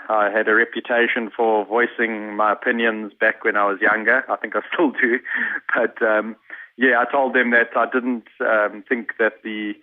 I had a reputation for voicing my opinions back when I was younger. I think I still do. But, I told them that I didn't think that the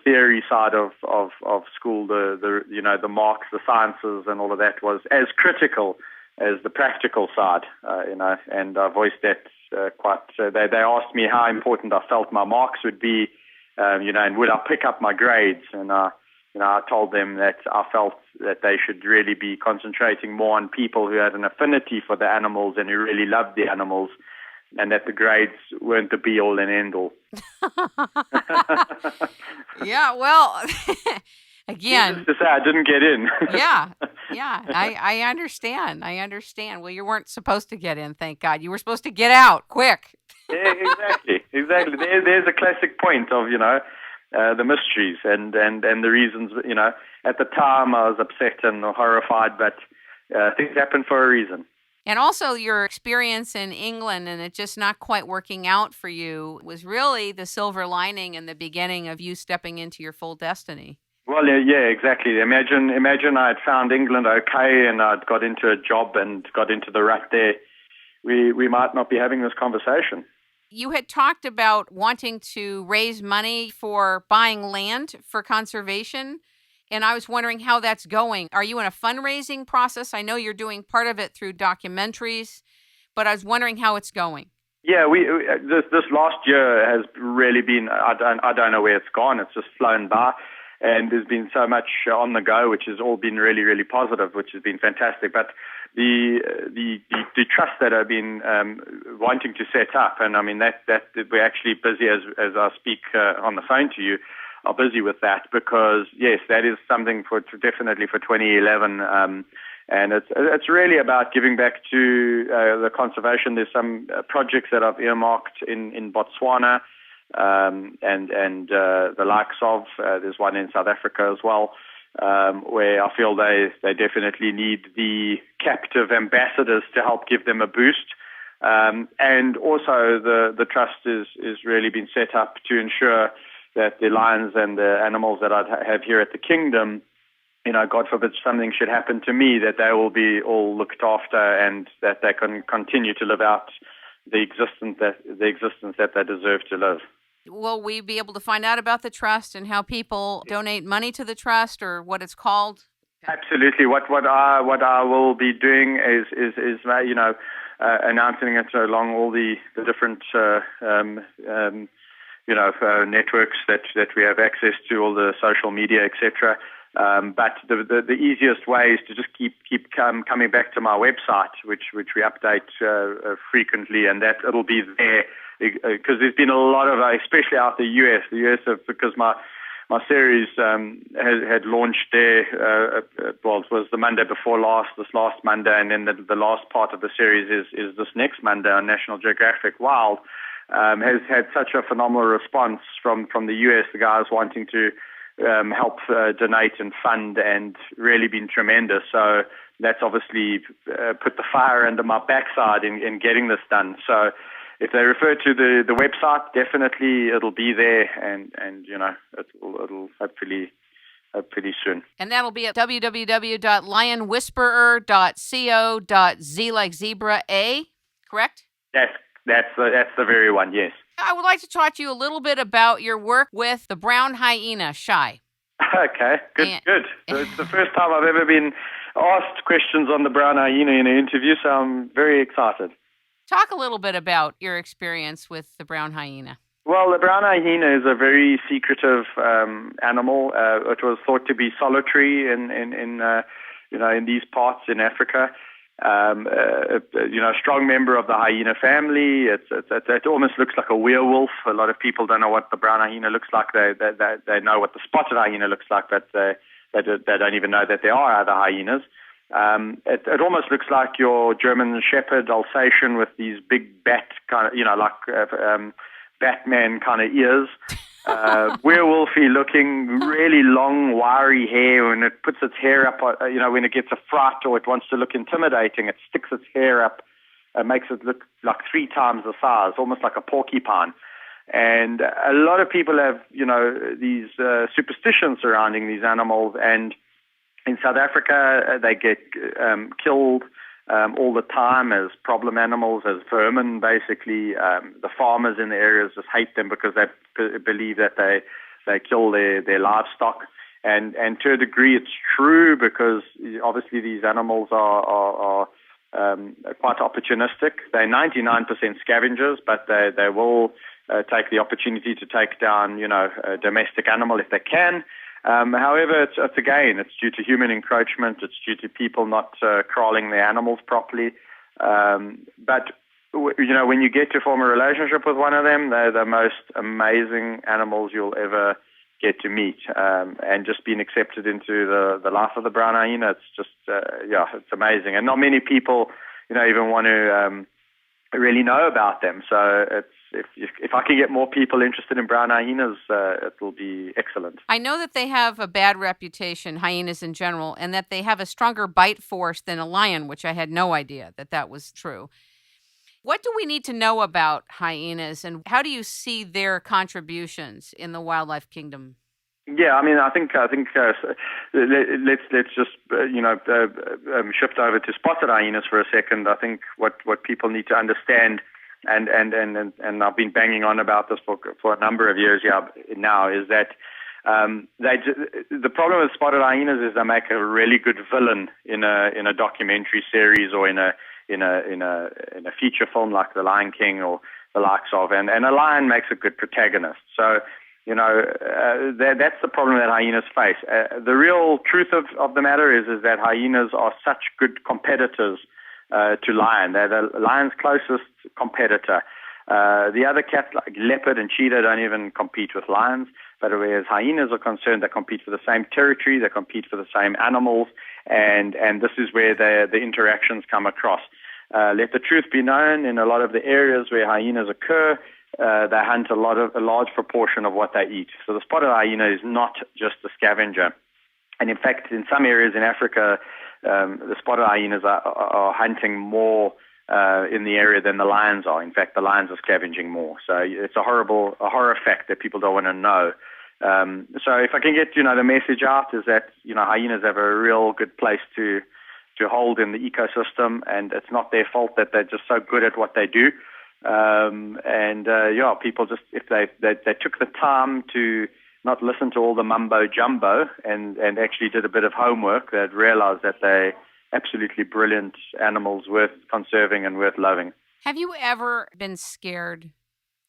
theory side of school, the marks, the sciences and all of that was as critical as the practical side, and I voiced that quite. They asked me how important I felt my marks would be, and would I pick up my grades, and I told them that I felt that they should really be concentrating more on people who had an affinity for the animals and who really loved the animals, and that the grades weren't the be-all and end-all. Yeah, well, again. Needless to say, I didn't get in. Yeah, I understand. Well, you weren't supposed to get in, thank God. You were supposed to get out, quick. Yeah, exactly. There's a classic point of, the mysteries and the reasons, at the time I was upset and horrified, but things happen for a reason. And also your experience in England and it just not quite working out for you was really the silver lining and the beginning of you stepping into your full destiny. Well, yeah, exactly. Imagine I had found England okay and I'd got into a job and got into the rut there. We might not be having this conversation. You had talked about wanting to raise money for buying land for conservation, and I was wondering how that's going. Are you in a fundraising process? I know you're doing part of it through documentaries, but I was wondering how it's going. Yeah, this last year has really been, I don't know where it's gone. It's just flown by, and there's been so much on the go, which has all been really, really positive, which has been fantastic. But the trust that I've been wanting to set up, and I mean that we're actually busy as I speak on the phone to you, are busy with that because yes, that is something definitely for 2011, and it's really about giving back to the conservation. There's some projects that I've earmarked in Botswana, and the likes of there's one in South Africa as well. Where I feel they definitely need the captive ambassadors to help give them a boost. And also the trust is really been set up to ensure that the lions and the animals that I have here at the kingdom, God forbid something should happen to me, that they will be all looked after and that they can continue to live out the existence that they deserve to live. Will we be able to find out about the trust and how people donate money to the trust or what it's called? Absolutely. What I will be doing is announcing it along all the different networks that we have access to, all the social media, etc. But the easiest way is to just keep coming back to my website, which we update frequently, and that it'll be there. Because there's been a lot of, especially out the US, because my series had launched there. It was the Monday before this last Monday, and then the last part of the series is this next Monday on National Geographic. Wild has had such a phenomenal response from the US. The guys wanting to help donate and fund, and really been tremendous. So that's obviously put the fire under my backside in getting this done. So if they refer to the website, definitely it'll be there, and it'll hopefully soon. And that'll be at www.lionwhisperer.co.z like zebra A, correct? That's the very one. Yes. I would like to talk to you a little bit about your work with the brown hyena, Shy. Okay, good. It's the first time I've ever been asked questions on the brown hyena in an interview, so I'm very excited. Talk a little bit about your experience with the brown hyena. Well, the brown hyena is a very secretive animal. It was thought to be solitary in these parts in Africa. Strong member of the hyena family. It almost looks like a werewolf. A lot of people don't know what the brown hyena looks like. They know what the spotted hyena looks like, but they don't even know that there are other hyenas. It almost looks like your German Shepherd Alsatian with these big bat kind of, Batman kind of ears. Werewolfy looking, really long, wiry hair, and it puts its hair up, when it gets a fright or it wants to look intimidating, it sticks its hair up, makes it look like 3 times the size, almost like a porcupine. And a lot of people have, these superstitions surrounding these animals, and In South Africa, they get killed all the time as problem animals, as vermin, basically. The farmers in the areas just hate them because they believe that they kill their livestock. And to a degree, it's true because obviously these animals are quite opportunistic. They're 99% scavengers, but they will take the opportunity to take down, a domestic animal if they can. However, it's again, it's due to human encroachment. It's due to people not crawling their animals properly. But when you get to form a relationship with one of them, they're the most amazing animals you'll ever get to meet. And just being accepted into the life of the brown hyena, it's just, it's amazing. And not many people, even want to really know about them. So it's, if I can get more people interested in brown hyenas, it will be excellent. I know that they have a bad reputation, hyenas in general, and that they have a stronger bite force than a lion, which I had no idea that was true. What do we need to know about hyenas, and how do you see their contributions in the wildlife kingdom? Yeah, I think let's just shift over to spotted hyenas for a second. I think what people need to understand, and I've been banging on about this for a number of years now, is that the problem with spotted hyenas is they make a really good villain in a documentary series or in a feature film like The Lion King or the likes of, and a lion makes a good protagonist. So that's the problem that hyenas face. The real truth of the matter is that hyenas are such good competitors to lion. They're the lion's closest competitor. The other cats, like leopard and cheetah, don't even compete with lions. But whereas hyenas are concerned, they compete for the same territory, they compete for the same animals, and this is where the interactions come across. Let the truth be known, in a lot of the areas where hyenas occur, they hunt a large proportion of what they eat. So the spotted hyena is not just a scavenger. And in fact, in some areas in Africa, the spotted hyenas are hunting more in the area than the lions are. In fact, the lions are scavenging more. So it's a horror fact that people don't want to know. So if I can get the message out, is that hyenas have a real good place to hold in the ecosystem, and it's not their fault that they're just so good at what they do. People just, if they took the time to not listen to all the mumbo jumbo and actually did a bit of homework, they'd realize that they're absolutely brilliant animals worth conserving and worth loving. Have you ever been scared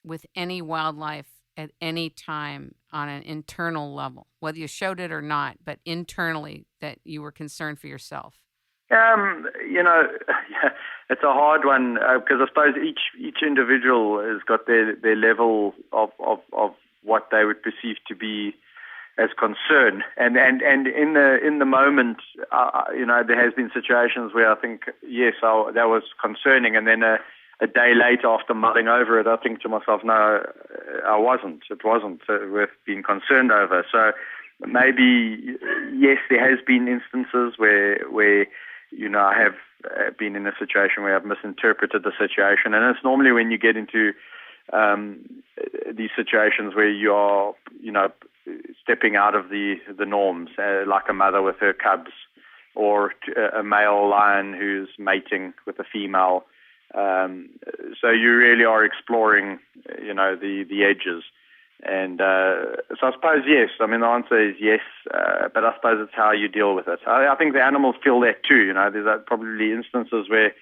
with any wildlife at any time on an internal level, whether you showed it or not, but internally that you were concerned for yourself? It's a hard one because I suppose each individual has got their level of what they would perceive to be as concern, and in the moment, there has been situations where I think yes, that was concerning, and then a day later, after mulling over it, I think to myself, no, I wasn't. It wasn't worth being concerned over. So maybe yes, there has been instances where I have been in a situation where I've misinterpreted the situation, and it's normally when you get into these situations where you are, stepping out of the norms, like a mother with her cubs, or a male lion who's mating with a female. So you really are exploring, the edges. And so I suppose yes. I mean, the answer is yes, but I suppose it's how you deal with it. I think the animals feel that too. There's probably instances where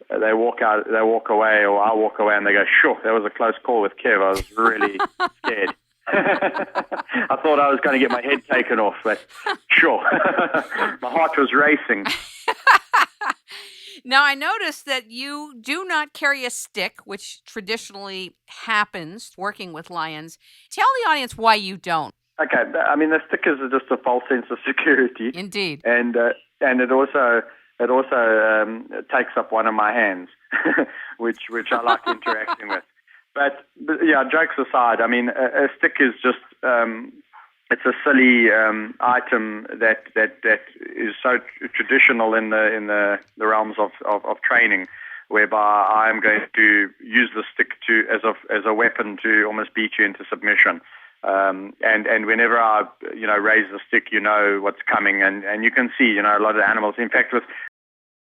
they walk away, or I walk away, and they go, "Sure, that was a close call with Kev. I was really scared. I thought I was going to get my head taken off, but sure, my heart was racing." Now, I noticed that you do not carry a stick, which traditionally happens working with lions. Tell the audience why you don't. Okay, the stick is just a false sense of security. Indeed. And it also takes up one of my hands, which I like interacting with. But yeah, jokes aside, a stick is just it's a silly item that is so traditional in the realms of training, whereby I'm going to use the stick as a weapon to almost beat you into submission. And whenever I, raise the stick, you know what's coming, and you can see, a lot of the animals. In fact,